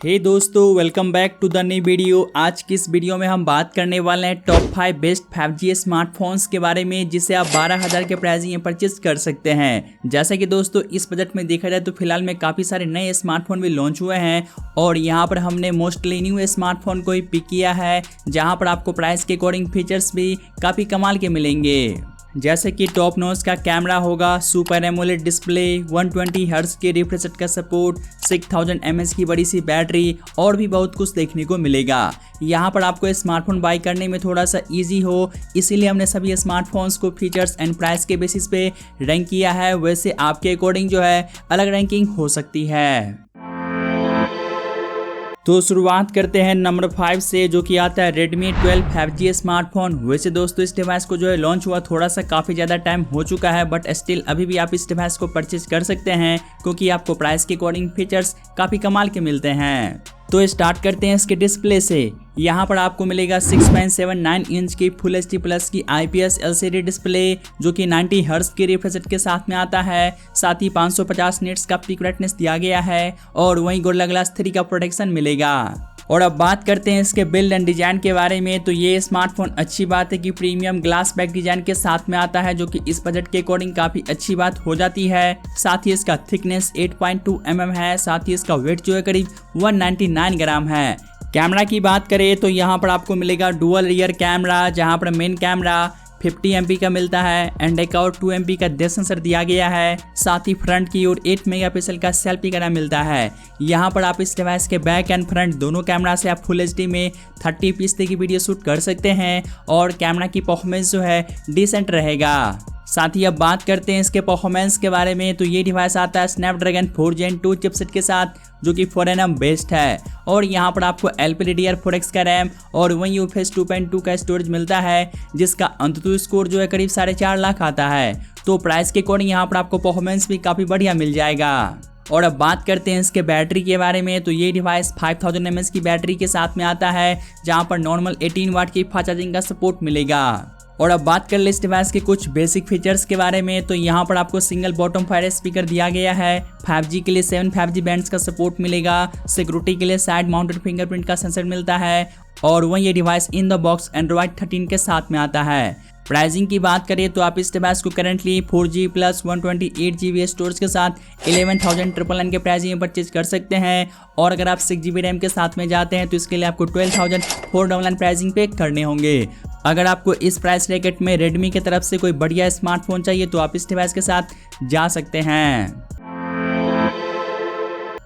हे दोस्तों, welcome back to the new video. आज की इस वीडियो में हम बात करने वाले हैं टॉप 5 बेस्ट 5G स्मार्टफोन्स के बारे में, जिसे आप 12,000 के प्राइसिंग में परचेज कर सकते हैं। जैसा कि दोस्तों इस बजट में देखा जाए तो फिलहाल में काफ़ी सारे नए स्मार्टफोन भी लॉन्च हुए हैं और यहाँ पर हमने मोस्टली न्यू स्मार्टफोन को ही पिक किया है, जहाँ पर आपको प्राइस के अकॉर्डिंग फीचर्स भी काफ़ी कमाल के मिलेंगे। जैसे कि टॉप नॉच का कैमरा होगा, सुपर एमोलेड डिस्प्ले, 120 हर्ट्ज के रिफ्रेश रेट का सपोर्ट, 6000 mAh की बड़ी सी बैटरी और भी बहुत कुछ देखने को मिलेगा। यहाँ पर आपको स्मार्टफोन बाई करने में थोड़ा सा इजी हो, इसीलिए हमने सभी स्मार्टफोन्स को फीचर्स एंड प्राइस के बेसिस पे रैंक किया है। वैसे आपके अकॉर्डिंग जो है अलग रैंकिंग हो सकती है। तो शुरुआत करते हैं नंबर 5 से, जो कि आता है Redmi 12 5G स्मार्टफोन। वैसे दोस्तों इस डिवाइस को जो है लॉन्च हुआ थोड़ा सा काफ़ी ज़्यादा टाइम हो चुका है, बट स्टिल अभी भी आप इस डिवाइस को परचेज कर सकते हैं क्योंकि आपको प्राइस के अकॉर्डिंग फीचर्स काफ़ी कमाल के मिलते हैं। तो स्टार्ट करते हैं इसके डिस्प्ले से। यहाँ पर आपको मिलेगा 6.79 इंच की फुल HD प्लस की IPS LCD डिस्प्ले, जो कि 90 हर्ट्ज के रिफ्रेश रेट के साथ में आता है। साथ ही 550 निट्स का पीक ब्राइटनेस दिया गया है और वहीं गोरिल्ला ग्लास 3 का प्रोटेक्शन मिलेगा। और अब बात करते हैं इसके बिल्ड एंड डिजाइन के बारे में। तो ये स्मार्टफोन अच्छी बात है कि प्रीमियम ग्लास बैक डिजाइन के साथ में आता है, जो कि इस बजट के अकॉर्डिंग काफ़ी अच्छी बात हो जाती है। साथ ही इसका थिकनेस 8.2 mm है। साथ ही इसका वेट जो है करीब 199 ग्राम है। कैमरा की बात करें तो यहाँ पर आपको मिलेगा डुअल रियर कैमरा, जहाँ पर मेन कैमरा 50 MP का मिलता है एंड एक और 2 MP का डेप्थ सेंसर दिया गया है। साथ ही फ्रंट की ओर 8 मेगापिक्सल का सेल्फी कैमरा मिलता है। यहाँ पर आप इस डिवाइस के बैक एंड फ्रंट दोनों कैमरा से आप फुल HD में 30 fps तक की वीडियो शूट कर सकते हैं और कैमरा की परफॉर्मेंस जो है डिसेंट रहेगा। साथ ही अब बात करते हैं इसके परफॉर्मेंस के बारे में। तो ये डिवाइस आता है स्नैपड्रैगन 4 Gen 2 चिपसेट के साथ, जो कि 4nm बेस्ड है। और यहाँ पर आपको LPDDR4X का रैम और वहीं UFS 2.2 का स्टोरेज मिलता है, जिसका अंततः स्कोर जो है करीब 4.5 लाख आता है। तो प्राइस के अकॉर्डिंग यहाँ पर आपको परफॉर्मेंस भी काफ़ी बढ़िया मिल जाएगा। और अब बात करते हैं इसके बैटरी के बारे में। तो ये डिवाइस 5000 mAh की बैटरी के साथ में आता है, जहाँ पर नॉर्मल 18 वाट की फास्ट चार्जिंग का सपोर्ट मिलेगा। और अब बात कर ले इस डिवाइस के कुछ बेसिक फीचर्स के बारे में। तो यहाँ पर आपको सिंगल बॉटम फायर स्पीकर दिया गया है। 5G के लिए 7 5G बैंड्स का सपोर्ट मिलेगा। सिक्योरिटी के लिए साइड माउंटेड फिंगरप्रिंट का सेंसर मिलता है और वहीं ये device in the box Android 13 के साथ में आता है। प्राइसिंग की बात करें तो आप इस डिवाइस को currently 4G plus 128GB storage के साथ 11,999 के प्राइसिंग में परचेज कर सकते हैं। और अगर आप 6GB रैम के साथ में जाते हैं तो इसके लिए आपको 12,499 प्राइसिंग पे करने होंगे। अगर आपको इस प्राइस ब्रैकेट में रेडमी की तरफ से कोई बढ़िया स्मार्टफोन चाहिए तो आप इस डिवाइस के साथ जा सकते हैं।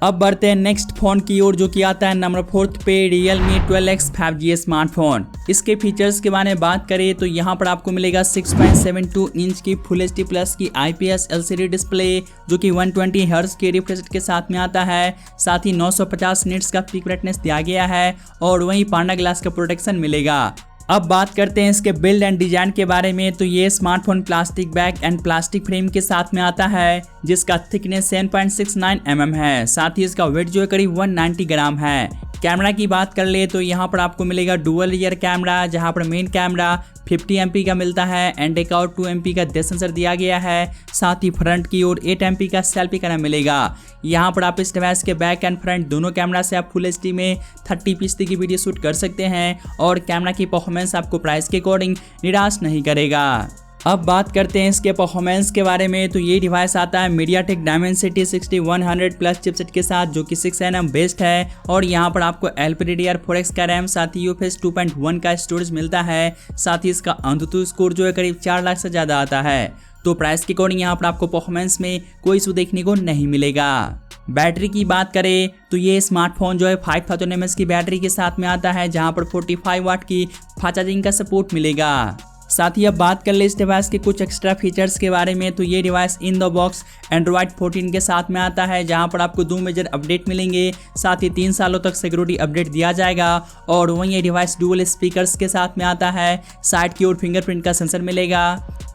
अब बढ़ते हैं नेक्स्ट फोन की ओर, जो कि आता है नंबर 4 पे Realme 12X 5G स्मार्टफोन। इसके फीचर्स के बारे में बात करें तो यहाँ पर आपको मिलेगा 6.72 इंच की फुल HD प्लस की IPS LCD डिस्प्ले, जो कि 120 हर्ट्ज के रिफ्रेश रेट के साथ में आता है। साथ ही 950 निट्स का पीक ब्राइटनेस दिया गया है और वहीं पांडा ग्लास का प्रोटेक्शन मिलेगा। अब बात करते हैं इसके बिल्ड एंड डिजाइन के बारे में। तो ये smartphone plastic back and plastic frame के साथ में आता है, जिसका थिकनेस 7.69 mm है। साथ ही इसका वेट जो है करीब 190 ग्राम है। कैमरा की बात कर ले तो यहाँ पर आपको मिलेगा डुअल रियर कैमरा, जहाँ पर मेन कैमरा 50 MP का मिलता है एंड एक और 2 MP का डेप्थ सेंसर दिया गया है। साथ ही फ्रंट की ओर 8 MP का सेल्फी कैमरा मिलेगा। यहाँ पर आप इस डिवाइस के बैक एंड फ्रंट दोनों कैमरा से आप फुल HD में 30 fps तक की वीडियो शूट कर सकते हैं और कैमरा की परफॉर्मेंस आपको प्राइस के अकॉर्डिंग निराश नहीं करेगा। अब बात करते हैं इसके परफॉर्मेंस के बारे में। तो ये डिवाइस आता है MediaTek Dimensity 6100 प्लस चिपसेट के साथ, जो कि 6nm बेस्ड है। और यहाँ पर आपको LPDDR4X का रैम, साथ ही UFS 2.1 का स्टोरेज मिलता है। साथ ही इसका अंततः स्कोर जो है करीब 4 लाख से ज़्यादा आता है। तो प्राइस के अकॉर्डिंग यहाँ पर आपको परफॉर्मेंस में कोई इशू देखने को नहीं मिलेगा। बैटरी की बात करें तो ये स्मार्टफोन जो है 5000 mAh की बैटरी के साथ में आता है, जहाँ पर 45 वाट की फास्ट चार्जिंग का सपोर्ट मिलेगा। साथ ही अब बात कर ले इस डिवाइस के कुछ एक्स्ट्रा फीचर्स के बारे में। तो ये device in the box Android 14 के साथ में आता है, जहां पर आपको 2 मेजर अपडेट मिलेंगे। साथ ही 3 सालों तक सिक्योरिटी अपडेट दिया जाएगा और वहीं ये डिवाइस डुअल स्पीकर्स के साथ में आता है। साइड की ओर फिंगरप्रिंट का सेंसर मिलेगा।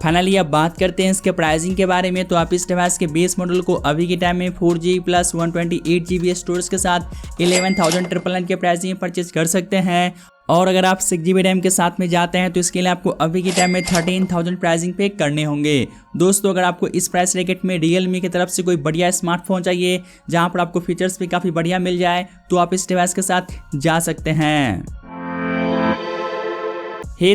फाइनली अब बात करते हैं इसके प्राइसिंग के बारे में। तो आप इस डिवाइस के बेस मॉडल को अभी के टाइम में 4G प्लस 128GB स्टोरेज के साथ 11,999 के प्राइसिंग में परचेज कर सकते हैं। और अगर आप 6GB रैम के साथ में जाते हैं तो इसके लिए आपको अभी के टाइम में 13,000 प्राइसिंग पे करने होंगे। दोस्तों अगर आपको इस प्राइस रैकेट में Realme की तरफ से कोई बढ़िया स्मार्टफोन चाहिए जहां पर आपको फीचर्स भी काफ़ी बढ़िया मिल जाए तो आप इस डिवाइस के साथ जा सकते हैं।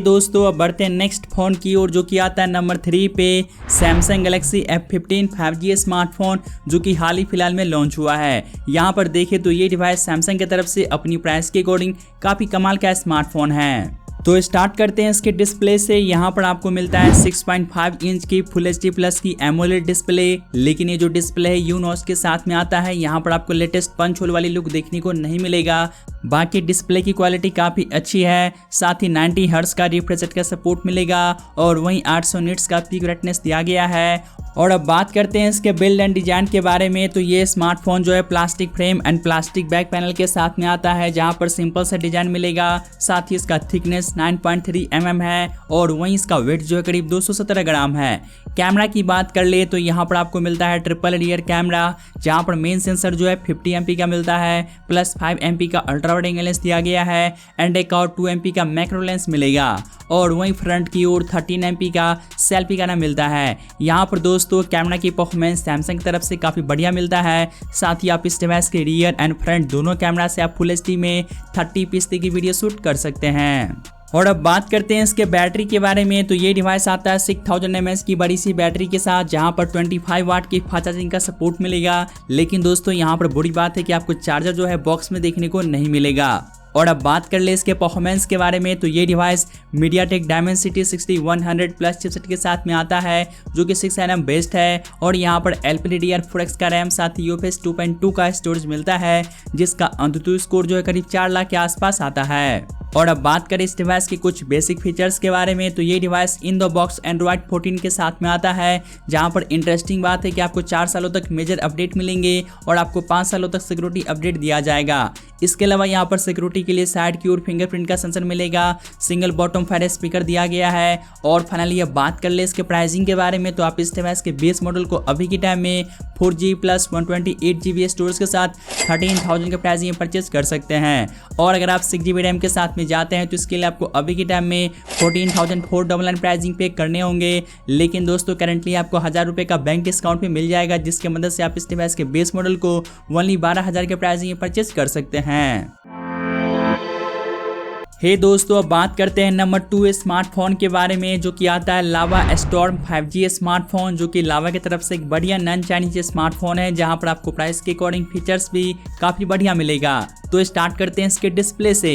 दोस्तों अब बढ़ते हैं नेक्स्ट फोन की ओर, जो कि आता है नंबर 3 पे Samsung Galaxy F15 5G smartphone, जो कि हाल ही फिलहाल में लॉन्च हुआ है। यहाँ पर देखें तो ये डिवाइस सैमसंग की तरफ से अपनी प्राइस के अकॉर्डिंग काफ़ी कमाल का स्मार्टफोन है। तो स्टार्ट करते हैं इसके डिस्प्ले से। यहाँ पर आपको मिलता है 6.5 इंच की फुल HD प्लस की एमोलेड डिस्प्ले, लेकिन ये जो डिस्प्ले है यूनॉस के साथ में आता है। यहाँ पर आपको लेटेस्ट पंच होल वाली लुक देखने को नहीं मिलेगा। बाकी डिस्प्ले की क्वालिटी काफ़ी अच्छी है, साथ ही 90 हर्ट्ज का रिफ्रेश रेट का सपोर्ट मिलेगा और वहीं 800 निट्स का पीक ब्राइटनेस दिया गया है। और अब बात करते हैं इसके बिल्ड एंड डिजाइन के बारे में। तो ये स्मार्टफोन जो है plastic frame and plastic back panel के साथ में आता है, जहां पर सिंपल सा डिजाइन मिलेगा। साथ ही इसका थिकनेस 9.3 mm है और वहीं इसका वेट जो है करीब 217 ग्राम है। कैमरा की बात कर ले तो यहाँ पर आपको मिलता है ट्रिपल रियर कैमरा, जहाँ पर मेन सेंसर जो है 50 MP का मिलता है, प्लस 5 MP का अल्ट्रा वाइड एंगल लेंस दिया गया है एंड एक और 2 MP का मैक्रो लेंस मिलेगा। और वहीं फ्रंट की ओर 13 MP का सेल्फी कैमरा मिलता है। यहाँ पर दोस्तों कैमरा की परफॉर्मेंस सैमसंग की तरफ से काफ़ी बढ़िया मिलता है। साथ ही आप इस डिवाइस के रियर एंड फ्रंट दोनों कैमरा से आप फुल HD में 30p की वीडियो शूट कर सकते हैं। और अब बात करते हैं इसके बैटरी के बारे में। तो ये डिवाइस आता है 6000 mAh की बड़ी सी बैटरी के साथ, जहां पर 25 वाट की फास्ट चार्जिंग का सपोर्ट मिलेगा। लेकिन दोस्तों यहाँ पर बुरी बात है कि आपको चार्जर जो है बॉक्स में देखने को नहीं मिलेगा। और अब बात कर ले इसके परफॉर्मेंस के बारे में। तो ये device MediaTek Dimensity 6100 plus chipset के साथ में आता है, जो कि 6nm बेस्ड है। और यहाँ पर LPDDR4X का रैम, साथ ही UFS 2.2 का स्टोरेज मिलता है, जिसका अंतुतु स्कोर जो है करीब 4 लाख के आसपास आता है। और अब बात करें इस डिवाइस के कुछ बेसिक फीचर्स के बारे में। तो ये device in the box Android 14 के साथ में आता है, जहां पर इंटरेस्टिंग बात है कि आपको 4 सालों तक मेजर अपडेट मिलेंगे और आपको 5 सालों तक सिक्योरिटी अपडेट दिया जाएगा। इसके अलावा यहाँ पर सिक्योरिटी के लिए साइड की ओर फिंगरप्रिंट का सेंसर मिलेगा, सिंगल बॉटम फेड स्पीकर दिया गया है। और फाइनली अब बात कर ले इसके प्राइसिंग के बारे में। तो आप इस डिवाइस के बेस मॉडल को अभी के टाइम में 4G प्लस 128GB स्टोरेज के साथ 13,000 के प्राइस में परचेज कर सकते हैं। और अगर आप 6GB रैम के साथ में जाते हैं तो इसके लिए आपको अभी के टाइम में 14,499 प्राइसिंग पे करने होंगे। लेकिन दोस्तों करंटली आपको 1000 रुपये का बैंक डिस्काउंट पे मिल जाएगा, जिसके मदद से आप इस डिवाइस के बेस मॉडल को ओनली 12,000 के प्राइसिंग में परचेज कर सकते हैं। दोस्तों अब बात करते हैं नंबर 2 स्मार्टफोन के बारे में, जो कि आता है लावा स्टॉर्म 5G स्मार्टफोन, जो कि लावा की तरफ से एक बढ़िया नॉन चाइनीज स्मार्टफोन है, जहां पर आपको प्राइस के अकॉर्डिंग फीचर्स भी काफी बढ़िया मिलेगा। तो स्टार्ट करते हैं इसके डिस्प्ले से।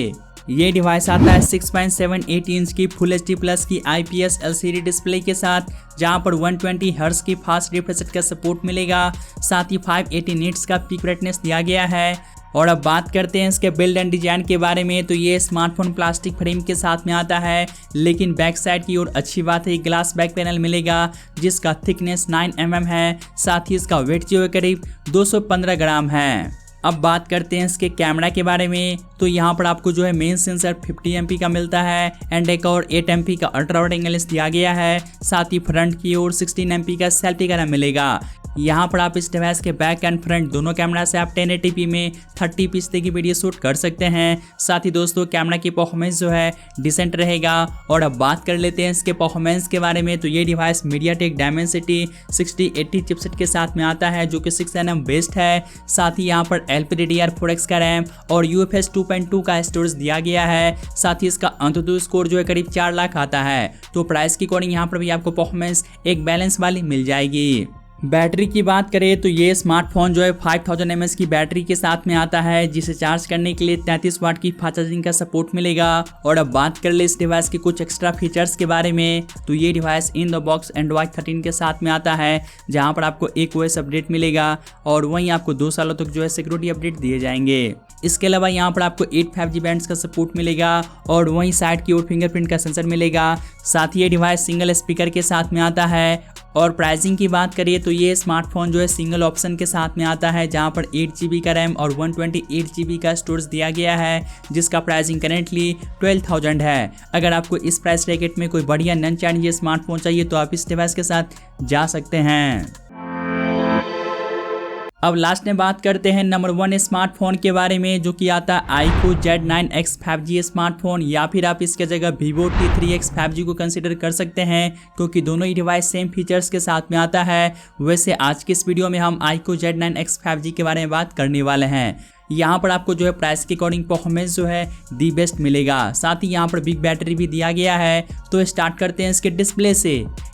ये डिवाइस आता है 6.78 इंच की फुल HD प्लस की IPS LCD डिस्प्ले के साथ, जहां पर 120 हर्ट्ज की फास्ट रिफ्रेश रेट का सपोर्ट मिलेगा। साथ ही 580 निट्स का पीक ब्राइटनेस दिया गया है। और अब बात करते हैं इसके बिल्ड एंड डिजाइन के बारे में। तो ये स्मार्टफोन प्लास्टिक फ्रेम के साथ में आता है, लेकिन बैक साइड की ओर अच्छी बात है ग्लास बैक पैनल मिलेगा, जिसका थिकनेस 9 mm है। साथ ही इसका वेट जो है करीब 215 ग्राम है। अब बात करते हैं इसके कैमरा के बारे में। तो यहाँ पर आपको जो है मेन सेंसर 50 MP का मिलता है एंड एक और 8 MP का अल्ट्रा वाइड एंगल लेंस दिया गया है। साथ ही फ्रंट की ओर 16 MP का सेल्फी कैमरा मिलेगा। यहाँ पर आप इस डिवाइस के बैक एंड फ्रंट दोनों कैमरा से आप 1080p में 30p की वीडियो शूट कर सकते हैं। साथ ही दोस्तों कैमरा की परफॉर्मेंस जो है डिसेंट रहेगा। और अब बात कर लेते हैं इसके परफॉर्मेंस के बारे में। तो ये डिवाइस MediaTek Dimensity 6080 चिपसेट के साथ में आता है, जो कि 6nm बेस्ड है। साथ ही यहाँ पर LPDDR4X का रैम और UFS 2.2 का स्टोरेज दिया गया है। साथ ही इसका अंतुतु स्कोर जो है करीब 4 लाख आता है। तो प्राइस की अकॉर्डिंग यहाँ पर भी आपको परफॉर्मेंस एक बैलेंस वाली मिल जाएगी। बैटरी की बात करें तो ये स्मार्टफोन जो है 5000 mAh की बैटरी के साथ में आता है, जिसे चार्ज करने के लिए 33 वाट की फास्ट चार्जिंग का सपोर्ट मिलेगा। और अब बात कर ले इस डिवाइस के कुछ एक्स्ट्रा फीचर्स के बारे में। तो ये device in the box Android 13 के साथ में आता है, जहां पर आपको एक OS अपडेट मिलेगा और वहीं आपको 2 सालों तक जो है सिक्योरिटी अपडेट दिए जाएंगे। इसके अलावा यहाँ पर आपको 8 5G बैंड्स का सपोर्ट मिलेगा और वहीं साइड की ओर फिंगरप्रिंट का सेंसर मिलेगा। साथ ही ये डिवाइस सिंगल स्पीकर के साथ में आता है। और प्राइसिंग की बात करिए तो ये स्मार्टफोन जो है सिंगल ऑप्शन के साथ में आता है, जहां पर 8GB का रैम और 128GB का स्टोरेज दिया गया है, जिसका प्राइसिंग करेंटली 12,000 है। अगर आपको इस प्राइस रैकेट में कोई बढ़िया नॉन चाइनीज स्मार्टफोन चाहिए तो आप इस डिवाइस के साथ जा सकते हैं। अब लास्ट में बात करते हैं नंबर 1 स्मार्टफोन के बारे में, जो कि आता है iQOO Z9X 5G स्मार्टफोन, या फिर आप इसके जगह Vivo T3X 5G को कंसीडर कर सकते हैं, क्योंकि दोनों ही डिवाइस सेम फीचर्स के साथ में आता है। वैसे आज की इस वीडियो में हम iQOO Z9X 5G के बारे में बात करने वाले हैं। यहाँ पर आपको जो है प्राइस के अकॉर्डिंग परफॉर्मेंस जो है दी बेस्ट मिलेगा, साथ ही यहाँ पर बिग बैटरी भी दिया गया है। तो स्टार्ट करते हैं इसके डिस्प्ले से।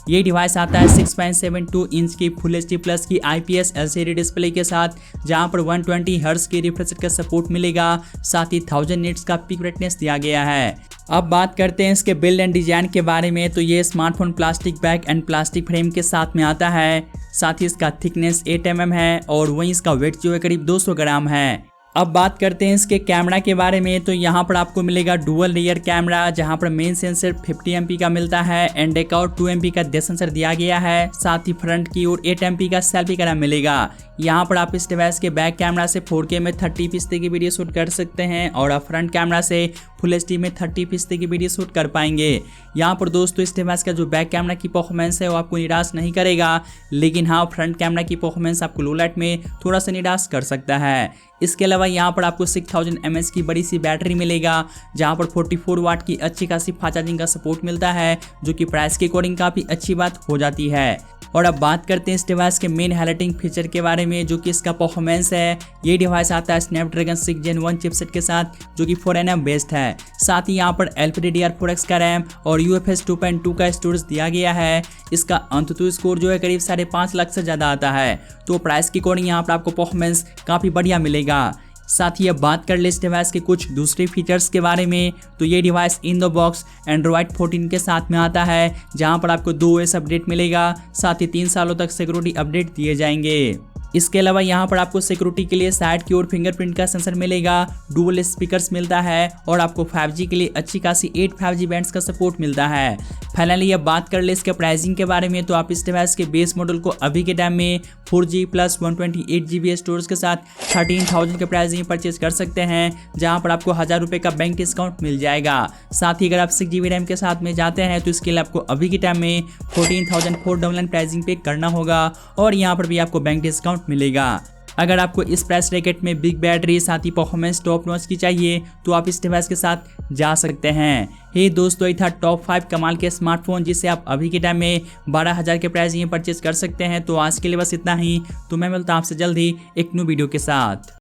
ये डिवाइस आता है 6.72 इंच की फुल एचडी प्लस की IPS LCD डिस्प्ले के साथ, जहाँ पर 120 हर्ट्ज की रिफ्रेश रेट का सपोर्ट मिलेगा, साथ ही 1000 निट्स का पिक ब्राइटनेस दिया गया है। अब बात करते हैं इसके बिल्ड एंड डिजाइन के बारे में। तो ये smartphone plastic back and plastic frame के साथ में आता है, साथ ही इसका थिकनेस 8 mm है और वहीं इसका वेट जो है करीब 200 ग्राम है। अब बात करते हैं इसके कैमरा के बारे में। तो यहाँ पर आपको मिलेगा डुअल रियर कैमरा, जहाँ पर मेन सेंसर 50 MP का मिलता है एंड एक और 2 MP का डेप्थ सेंसर दिया गया है। साथ ही फ्रंट की ओर 8 MP का सेल्फी कैमरा मिलेगा। यहाँ पर आप इस डिवाइस के बैक कैमरा से 4K में 30fps की वीडियो शूट कर सकते हैं और आप फ्रंट कैमरा से फुल एचडी में 30fps की वीडियो शूट कर पाएंगे। यहाँ पर दोस्तों इस डिवाइस का जो बैक कैमरा की परफॉर्मेंस है वो आपको निराश नहीं करेगा, लेकिन हाँ फ्रंट कैमरा की परफॉर्मेंस आपको लो लाइट में थोड़ा सा निराश कर सकता है। इसके अलावा यहाँ पर आपको 6000 mAh की बड़ी सी बैटरी मिलेगा, जहाँ पर 44 वाट की अच्छी खासी फास्ट चार्जिंग का सपोर्ट मिलता है, जो कि प्राइस के अकॉर्डिंग काफ़ी अच्छी बात हो जाती है। और अब बात करते हैं इस डिवाइस के मेन हाइलाइटिंग फीचर के बारे में, जो कि इसका परफॉर्मेंस है। ये डिवाइस आता है स्नैपड्रैगन 6 Gen 1 चिपसेट के साथ, जो कि 4nm बेस्ड है। साथ ही यहाँ पर LPDDR4X का रैम और UFS 2.2 का स्टोरेज दिया गया है। इसका अंततः स्कोर जो है करीब 5.5 लाख से ज़्यादा आता है, तो प्राइस के अकॉर्डिंग यहाँ पर आपको परफॉर्मेंस काफ़ी बढ़िया मिलेगा। साथ ही अब बात कर ले इस डिवाइस के कुछ दूसरे फीचर्स के बारे में। तो ये device in the box Android 14 के साथ में आता है, जहां पर आपको 2 OS अपडेट मिलेगा, साथ ही 3 सालों तक सिक्योरिटी अपडेट दिए जाएंगे। इसके अलावा यहाँ पर आपको सिक्योरिटी के लिए साइड की ओर फिंगरप्रिंट का सेंसर मिलेगा, डुअल स्पीकर्स मिलता है और आपको 5G के लिए अच्छी खासी 8 5G बैंड्स का सपोर्ट मिलता है। फाइनली अब बात कर ले इसके प्राइसिंग के बारे में। तो आप इस डिवाइस के बेस मॉडल को अभी के टाइम में 4G प्लस 128GB स्टोरेज के साथ 13,000 के प्राइस में परचेज कर सकते हैं, जहां पर आपको 1000 रुपये का बैंक डिस्काउंट मिल जाएगा। साथ ही अगर आप 6GB रैम के साथ में जाते हैं तो इसके लिए आपको अभी के टाइम में 14,499 प्राइसिंग पे करना होगा और यहाँ पर भी आपको बैंक डिस्काउंट मिलेगा। अगर आपको इस प्राइस रैकेट में बिग बैटरी साथ ही परफॉर्मेंस टॉप नॉच की चाहिए तो आप इस डिवाइस के साथ जा सकते हैं। हे दोस्तों, ये था टॉप 5 कमाल के स्मार्टफोन जिसे आप अभी के टाइम में 12,000 के प्राइस में परचेज कर सकते हैं। तो आज के लिए बस इतना ही। तो मैं मिलता हूं आपसे जल्द ही एक न्यू वीडियो के साथ।